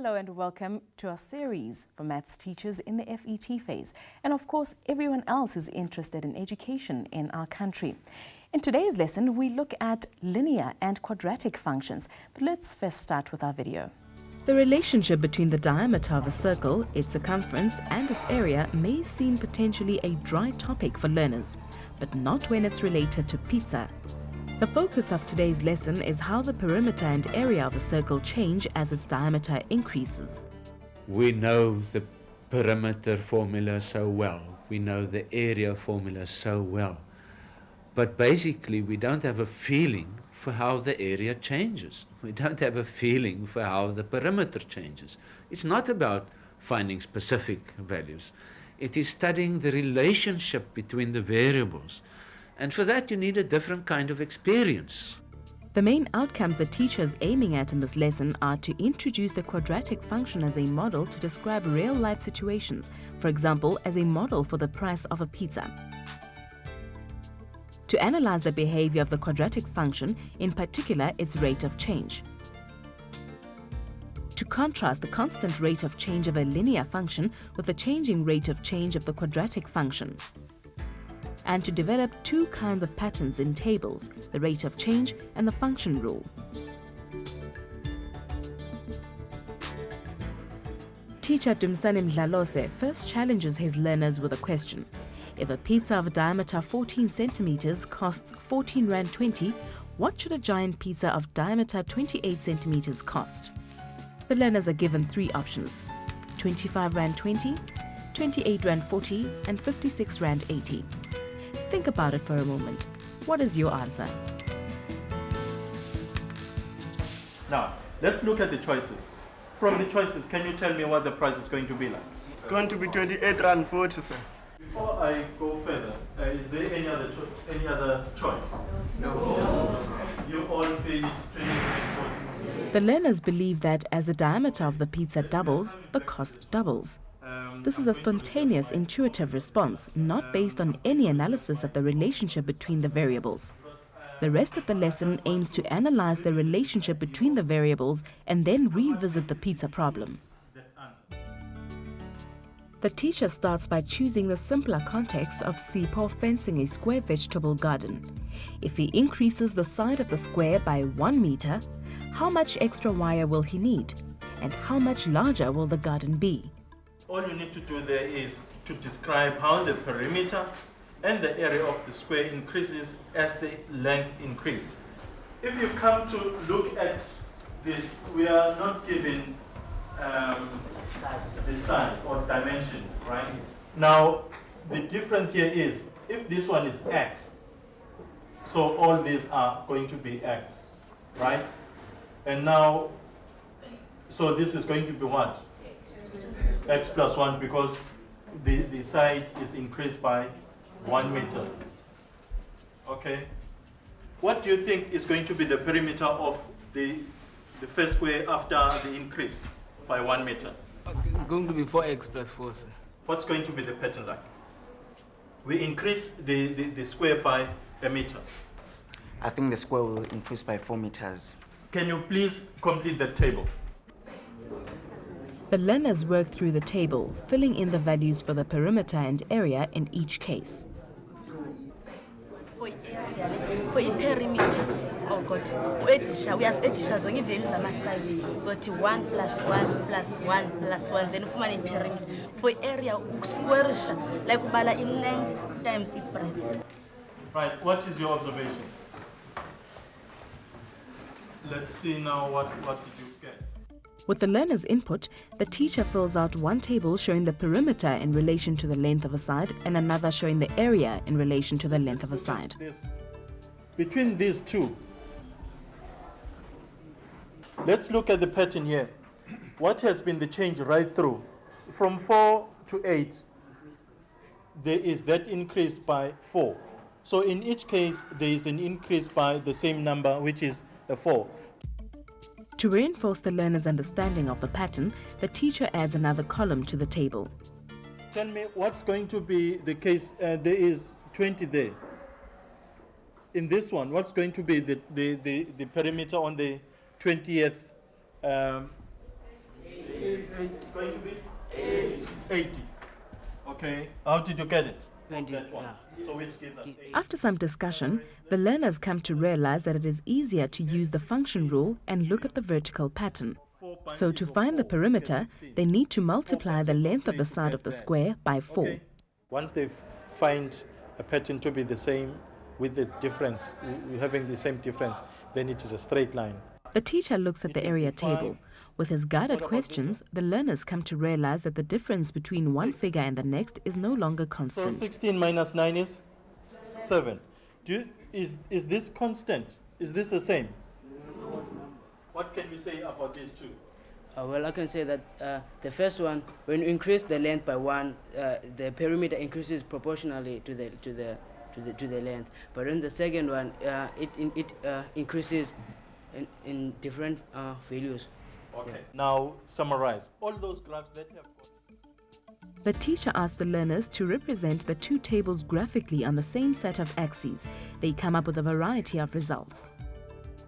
Hello and welcome to our series for maths teachers in the FET phase, and of course everyone else who's interested in education in our country. In today's lesson we look at linear and quadratic functions, but let's first start with our video. The relationship between the diameter of a circle, its circumference and its area may seem potentially a dry topic for learners, but not when it's related to pizza. The focus of today's lesson is how the perimeter and area of a circle change as its diameter increases. We know the perimeter formula so well, we know the area formula so well, but basically we don't have a feeling for how the area changes. We don't have a feeling for how the perimeter changes. It's not about finding specific values. It is studying the relationship between the variables. And for that you need a different kind of experience. The main outcomes the teacher is aiming at in this lesson are to introduce the quadratic function as a model to describe real-life situations, for example, as a model for the price of a pizza. To analyze the behavior of the quadratic function, in particular its rate of change. To contrast the constant rate of change of a linear function with the changing rate of change of the quadratic function. And to develop two kinds of patterns in tables, the rate of change and the function rule. Teacher Dumsani Mdlalose first challenges his learners with a question. If a pizza of a diameter 14 centimeters costs 14 Rand 20, what should a giant pizza of diameter 28 centimeters cost? The learners are given three options: 25 Rand 20, 28 Rand 40 and 56 Rand 80. Think about it for a moment. What is your answer? Now, let's look at the choices. From the choices, can you tell me what the price is going to be like? It's going to be 28 Rand 40, sir. Before I go further, is there any other choice? No. You all feel it's 28 Rand 40. The learners believe that as the diameter of the pizza doubles, the cost doubles. This is a spontaneous, intuitive response, not based on any analysis of the relationship between the variables. The rest of the lesson aims to analyze the relationship between the variables and then revisit the pizza problem. The teacher starts by choosing the simpler context of Sipho fencing a square vegetable garden. If he increases the side of the square by 1 meter, how much extra wire will he need? And how much larger will the garden be? All you need to do there is to describe how the perimeter and the area of the square increases as the length increases. If you come to look at this, we are not given the size or dimensions, right? Now, the difference here is, if this one is x, so all these are going to be x, right? And now, so this is going to be what? X plus 1, because the side is increased by 1 meter. Okay. What do you think is going to be the perimeter of the first square after the increase by 1 meter? It's going to be 4x plus 4, sir. What's going to be the pattern like? We increase the square by a meter. I think the square will increase by 4 meters. Can you please complete the table? The learners work through the table, filling in the values for the perimeter and area in each case. For a perimeter, oh God, we have edisha zonke values ama-side. So 1 plus 1 plus 1 plus 1, then ufumane perimeter. For area, squarisha, like ubala in length times in breadth. Right, what is your observation? Let's see now what did you get? With the learner's input, the teacher fills out one table showing the perimeter in relation to the length of a side and another showing the area in relation to the length of a side. Between these two, let's look at the pattern here. What has been the change right through? From 4 to 8, there is that increase by 4. So in each case, there is an increase by the same number, which is a 4. To reinforce the learner's understanding of the pattern, the teacher adds another column to the table. Tell me what's going to be the case. There is 20 there. In this one, what's going to be the perimeter on the 20th It's going to be 80. Okay, how did you get it? 20, That one. yeah. So which gives us 80. After some discussion, the learners come to realize that it is easier to use the function rule and look at the vertical pattern. So to find the perimeter, they need to multiply the length of the side of the square by 4. Okay. Once they find a pattern to be the same with the difference, having the same difference, then it is a straight line. The teacher looks at the area table. With his guided questions, the learners come to realize that the difference between one figure and the next is no longer So constant. 16 minus 9 is 7. Is this constant? Is this the same? What can we say about these two? Well, I can say that the first one, when you increase the length by 1, the perimeter increases proportionally to the length. But in the second one, it increases in different values. Okay. Yeah. Now summarize all those graphs that have got. The teacher asked the learners to represent the two tables graphically on the same set of axes. They come up with a variety of results.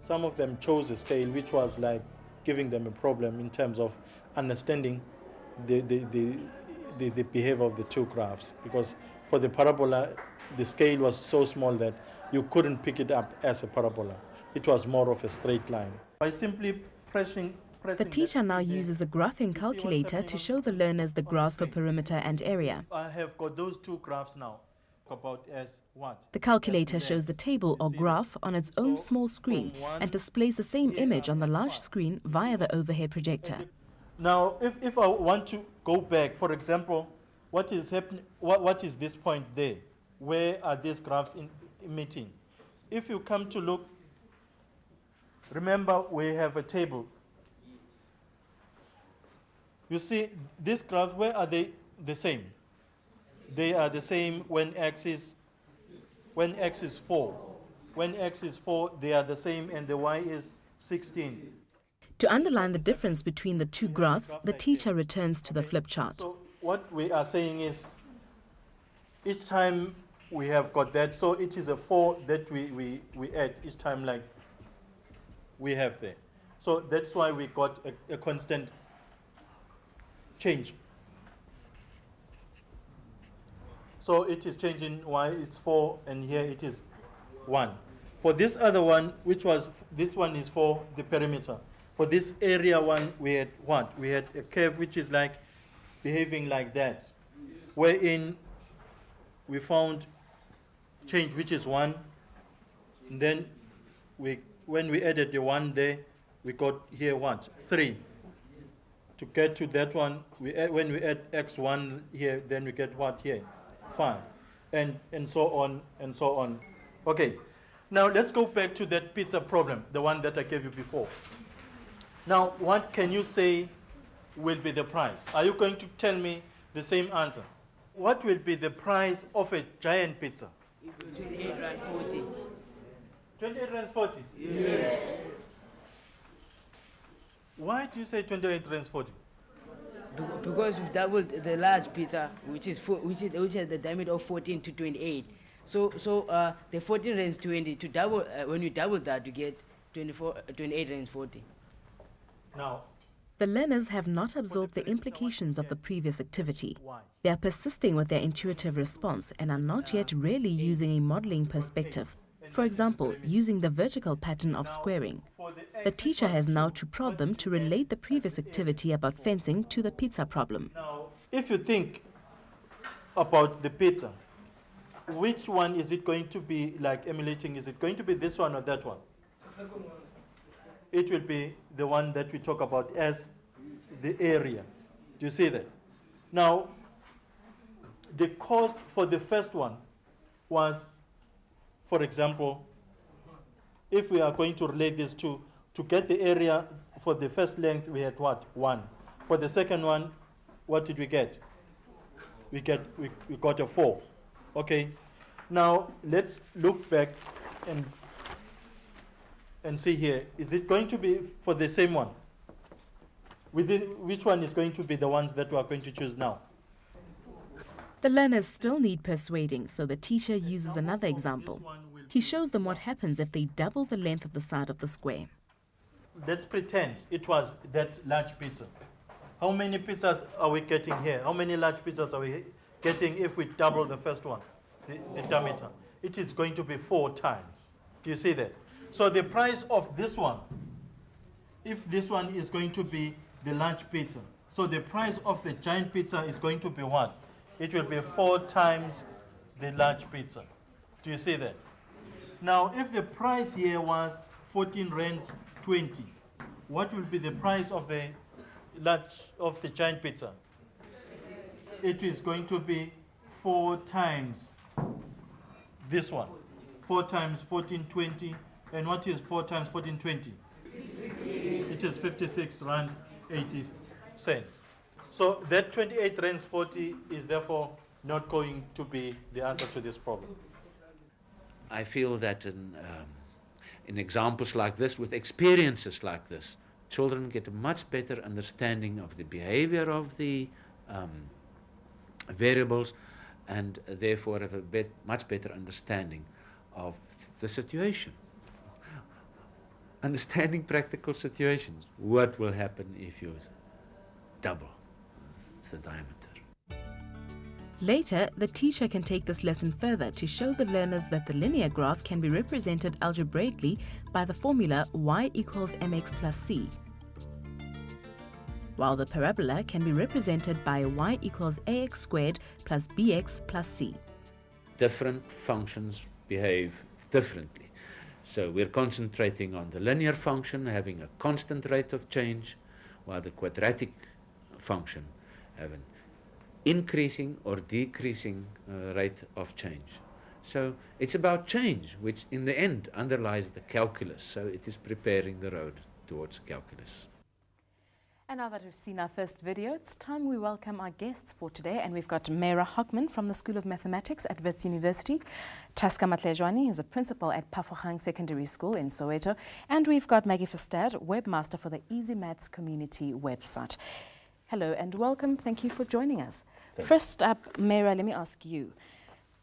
Some of them chose a scale which was like giving them a problem in terms of understanding the behavior of the two graphs, because for the parabola the scale was so small that you couldn't pick it up as a parabola. It was more of a straight line. By simply pressing the teacher now uses a graphing calculator to show the learners the graphs for perimeter and area. I have got those two graphs now about as what? The calculator shows the table or graph on its own small screen and displays the same image on the large screen via the overhead projector. Now, if I want to go back, for example, what is happening? What is this point there? Where are these graphs meeting? If you come to look, remember we have a table. You see, these graphs, where are they the same? They are the same when x is 4. When x is 4, they are the same, and the y is 16. To underline the difference between the two graphs, the teacher returns to the flip chart. So what we are saying is, each time we have got that, so it is a 4 that we add each time, like we have there. So that's why we got a constant change. So it is changing y, it's 4, and here it is 1. For this other one, which was, this one is for the perimeter. For this area one, we had what? We had a curve which is like behaving like that, wherein we found change, which is 1. And then when we added the 1 there, we got here what? 3. To get to that one, when we add x1 here, then we get what here? 5. And so on and so on. Okay, now let's go back to that pizza problem, the one that I gave you before. Now, what can you say will be the price? Are you going to tell me the same answer? What will be the price of a giant pizza? 28 Rand 40. 28 Rand 40? Yes. Why do you say 28 Rand 40? Because we've doubled the large pizza, which has the diameter of 14 to 28. So the 14 Rand 20 to double. When you double that, you get 28 Rand 40. Now, the learners have not absorbed the implications of the previous activity. They are persisting with their intuitive response and are not yet really using a modeling perspective. For example, using the vertical pattern of squaring. The teacher has now to prod them to relate the previous activity about fencing to the pizza problem. Now, if you think about the pizza, which one is it going to be like emulating? Is it going to be this one or that one? It will be the one that we talk about as the area. Do you see that? Now, the cost for the first one was, for example, if we are going to relate these two, to get the area for the first length, we had what? 1. For the second one, what did we get? We got a 4. Okay. Now, let's look back and see here. Is it going to be for the same one? Which one is going to be the ones that we are going to choose now? The learners still need persuading, so the teacher uses another example. He shows them what happens if they double the length of the side of the square. Let's pretend it was that large pizza. How many pizzas are we getting here? How many large pizzas are we getting if we double the first one, the diameter? It is going to be 4 times. Do you see that? So the price of this one, if this one is going to be the large pizza, so the price of the giant pizza is going to be what? It will be 4 times the large pizza. Do you see that? Now, if the price here was 14 rands 20, what will be the price of the giant pizza? It is going to be 4 times this one. 4 times 1420. And what is 4 times 1420? It is 56 rand 80 cents. So that 28 rands 40 is therefore not going to be the answer to this problem. I feel that in examples like this, with experiences like this, children get a much better understanding of the behavior of the variables, and therefore have a much better understanding of the situation. Understanding practical situations. What will happen if you double the diameter? Later, the teacher can take this lesson further to show the learners that the linear graph can be represented algebraically by the formula y equals mx plus c, while the parabola can be represented by y equals ax squared plus bx plus c. Different functions behave differently. So we're concentrating on the linear function having a constant rate of change, while the quadratic function have an increasing or decreasing rate of change. So it's about change, which in the end underlies the calculus. So it is preparing the road towards calculus. And now that we've seen our first video, it's time we welcome our guests for today. And we've got Meira Hockman from the School of Mathematics at Wits University. Taska Matlejwane is a principal at Pafogang Secondary School in Soweto. And we've got Maggie Verstad, webmaster for the Easy Maths community website. Hello and welcome. Thank you for joining us. First up, Meira, let me ask you,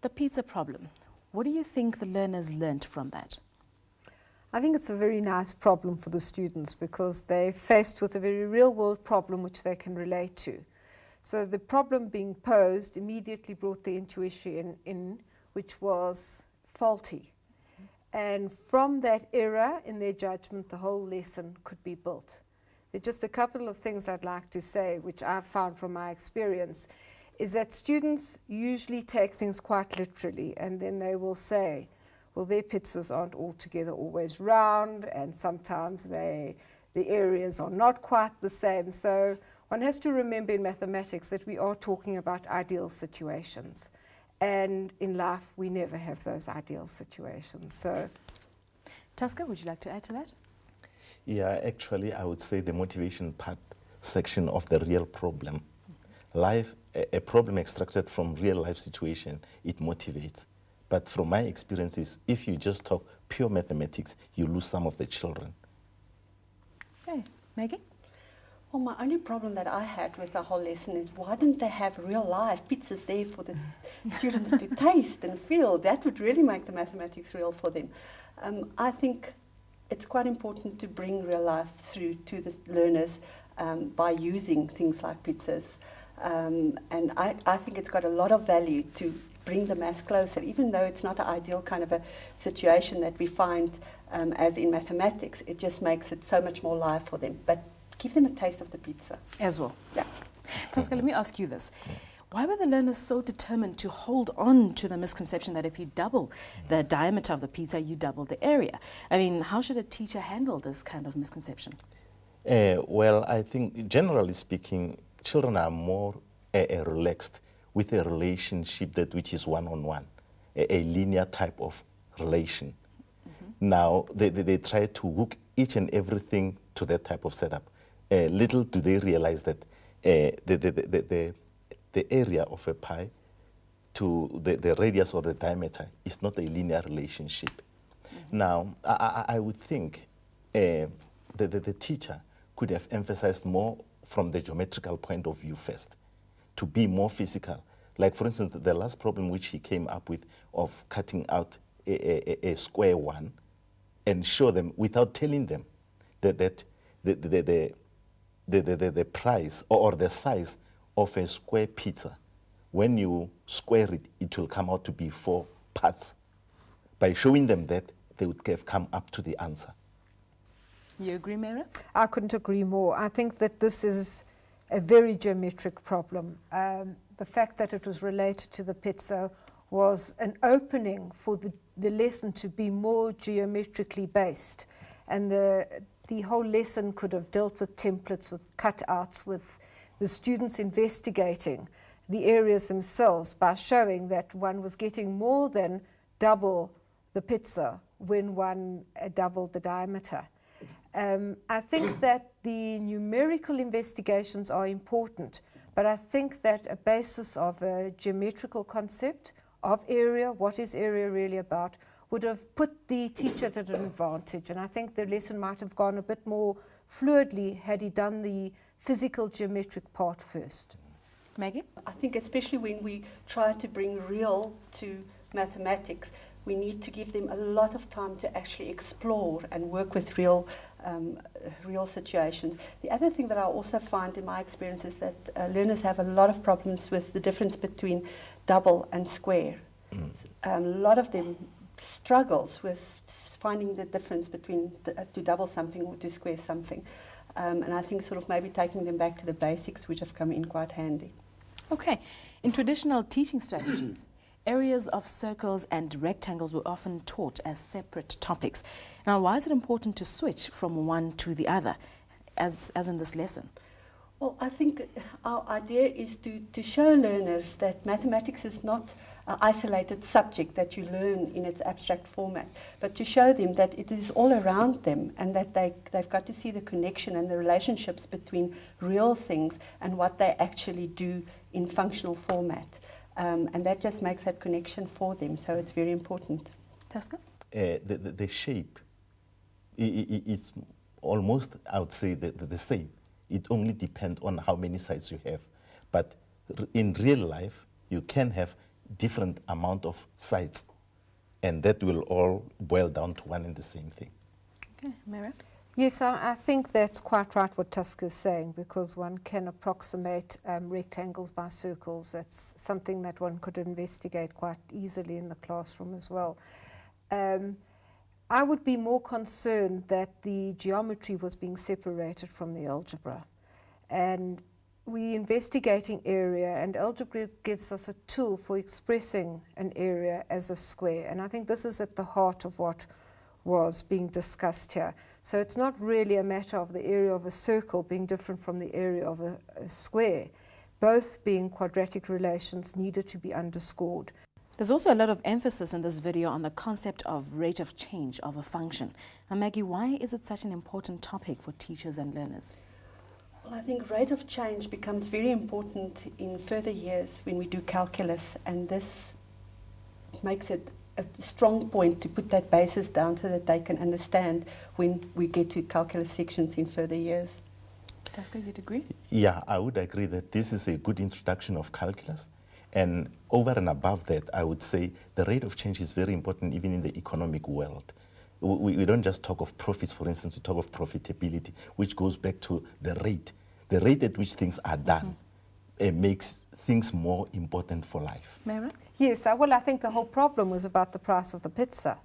the pizza problem. What do you think the learners learnt from that? I think it's a very nice problem for the students because they're faced with a very real-world problem which they can relate to. So the problem being posed immediately brought the intuition in, which was faulty. And from that error in their judgment, the whole lesson could be built. There are just a couple of things I'd like to say, which I've found from my experience, is that students usually take things quite literally, and then they will say, well, their pizzas aren't altogether always round, and sometimes the areas are not quite the same. So one has to remember in mathematics that we are talking about ideal situations. And in life, we never have those ideal situations. So, Taska, would you like to add to that? Yeah, actually, I would say the motivation part section of the real problem. Life, a problem extracted from real life situation, it motivates. But from my experiences, if you just talk pure mathematics, you lose some of the children. Okay, Maggie? Well, my only problem that I had with the whole lesson is why didn't they have real life pizzas there for the students to taste and feel? That would really make the mathematics real for them. I think it's quite important to bring real life through to the learners by using things like pizzas. And I think it's got a lot of value to bring the maths closer, even though it's not an ideal kind of a situation that we find as in mathematics. It just makes it so much more live for them. But give them a taste of the pizza. As well. Yeah. Taska, let me ask you this. Why were the learners so determined to hold on to the misconception that if you double the diameter of the pizza, you double the area? I mean, how should a teacher handle this kind of misconception? Well, I think generally speaking, children are more relaxed with a relationship that which is one-on-one, a linear type of relation. Mm-hmm. Now, they try to hook each and everything to that type of setup. Little do they realize that the area of a pie to the radius or the diameter is not a linear relationship. Mm-hmm. Now, I would think the teacher could have emphasized more from the geometrical point of view first, to be more physical. Like, for instance, the last problem which he came up with of cutting out a square one and show them without telling them that the the price or the size of a square pizza. When you square it, it will come out to be 4 parts. By showing them that, they would have come up to the answer. You agree, Mara? I couldn't agree more. I think that this is a very geometric problem. The fact that it was related to the pizza was an opening for the lesson to be more geometrically based. And the whole lesson could have dealt with templates, with cutouts, with the students investigating the areas themselves by showing that one was getting more than double the pizza when one doubled the diameter. I think that the numerical investigations are important, but I think that a basis of a geometrical concept of area, what is area really about, would have put the teacher at an advantage. And I think the lesson might have gone a bit more fluidly had he done the physical geometric part first. Maggie? I think especially when we try to bring real to mathematics, we need to give them a lot of time to actually explore and work with real situations. The other thing that I also find in my experience is that learners have a lot of problems with the difference between double and square. A lot of them struggles with finding the difference between to double something or to square something. And I think sort of maybe taking them back to the basics would have come in quite handy. Okay. In traditional teaching strategies, areas of circles and rectangles were often taught as separate topics. Now, why is it important to switch from one to the other, as in this lesson? Well, I think our idea is to show learners that mathematics is not an isolated subject that you learn in its abstract format, but to show them that it is all around them and that they've got to see the connection and the relationships between real things and what they actually do in functional format. And that just makes that connection for them, so it's very important. Taska? The shape is almost, I would say, the same. It only depends on how many sides you have. But in real life, you can have different amount of sides, and that will all boil down to one and the same thing. Okay, Mara? Yes, I think that's quite right what Tusk is saying, because one can approximate rectangles by circles. That's something that one could investigate quite easily in the classroom as well. I would be more concerned that the geometry was being separated from the algebra. And we're investigating area, and algebra gives us a tool for expressing an area as a square. And I think this is at the heart of what was being discussed here. So it's not really a matter of the area of a circle being different from the area of a square. Both being quadratic relations needed to be underscored. There's also a lot of emphasis in this video on the concept of rate of change of a function. Now, Maggie, why is it such an important topic for teachers and learners? Well, I think rate of change becomes very important in further years when we do calculus, and this makes it a strong point to put that basis down so that they can understand when we get to calculus sections in further years. Taska, you'd agree? Yeah, I would agree that this is a good introduction of calculus. And over and above that, I would say the rate of change is very important even in the economic world. We don't just talk of profits, for instance, we talk of profitability, which goes back to the rate. The rate at which things are done makes things more important for life. Mara? Yes, well, I think the whole problem was about the price of the pizza.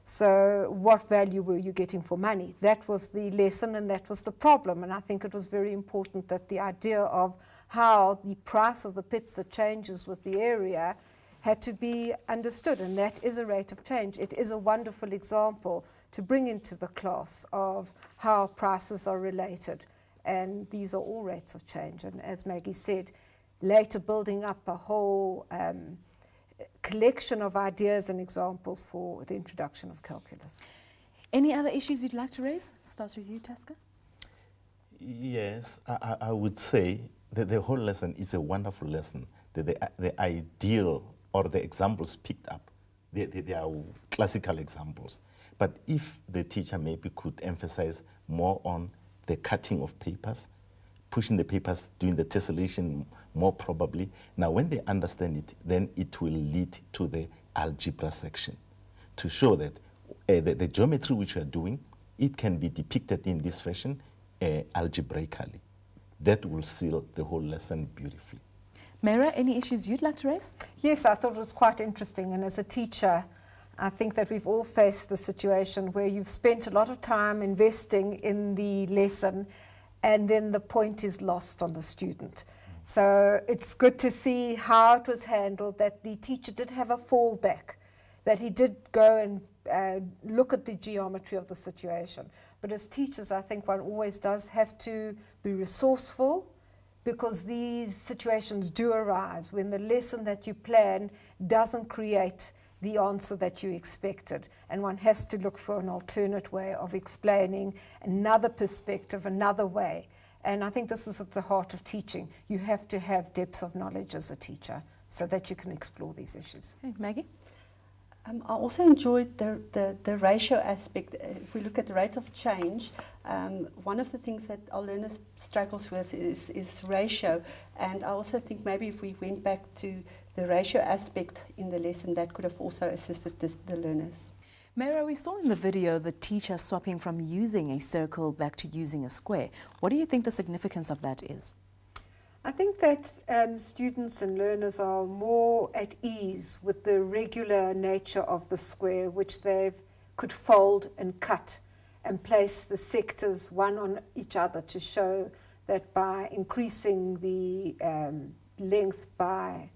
So what value were you getting for money? That was the lesson and that was the problem. And I think it was very important that the idea of how the price of the pizza changes with the area had to be understood, and that is a rate of change. It is a wonderful example to bring into the class of how prices are related, and these are all rates of change. And as Maggie said, later building up a whole collection of ideas and examples for the introduction of calculus. Any other issues you'd like to raise? Starts with you, Taska. Yes, I would say that the whole lesson is a wonderful lesson. The ideal or the examples picked up, they are classical examples. But if the teacher maybe could emphasize more on the cutting of papers, pushing the papers, doing the tessellation more probably. Now, when they understand it, then it will lead to the algebra section to show that the geometry which you are doing, it can be depicted in this fashion algebraically. that will seal the whole lesson beautifully. Mera, any issues you'd like to raise? Yes, I thought it was quite interesting, and as a teacher, I think that we've all faced the situation where you've spent a lot of time investing in the lesson and then the point is lost on the student. So it's good to see how it was handled, that the teacher did have a fallback, that he did go and look at the geometry of the situation. But as teachers, I think one always does have to be resourceful, because these situations do arise when the lesson that you plan doesn't create the answer that you expected. And one has to look for an alternate way of explaining, another perspective, another way. And I think this is at the heart of teaching. You have to have depth of knowledge as a teacher so that you can explore these issues. Okay, Maggie? I also enjoyed the ratio aspect. If we look at the rate of change, one of the things that our learners struggles with is ratio. And I also think maybe if we went back to the ratio aspect in the lesson, that could have also assisted the learners. Mera, we saw in the video the teacher swapping from using a circle back to using a square. What do you think the significance of that is? I think that students and learners are more at ease with the regular nature of the square, which they could fold and cut and place the sectors one on each other to show that by increasing the length by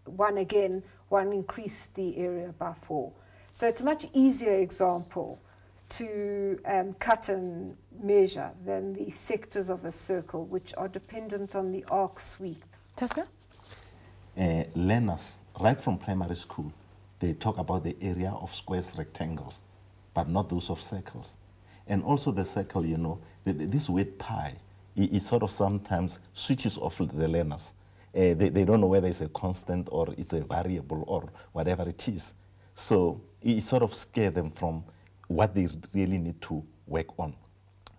one again, one increased the area by 4. So it's a much easier example to cut and measure than the sectors of a circle, which are dependent on the arc sweep. Taska? Learners, right from primary school, they talk about the area of squares, rectangles, but not those of circles. And also the circle, you know, this word pi, it sort of sometimes switches off the learners. They don't know whether it's a constant or it's a variable or whatever it is. So it sort of scares them from what they really need to work on.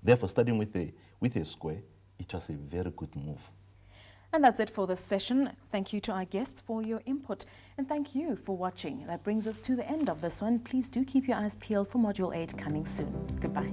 Therefore, starting with a square, it was a very good move. And that's it for this session. Thank you to our guests for your input. And thank you for watching. That brings us to the end of this one. Please do keep your eyes peeled for Module 8 coming soon. Goodbye.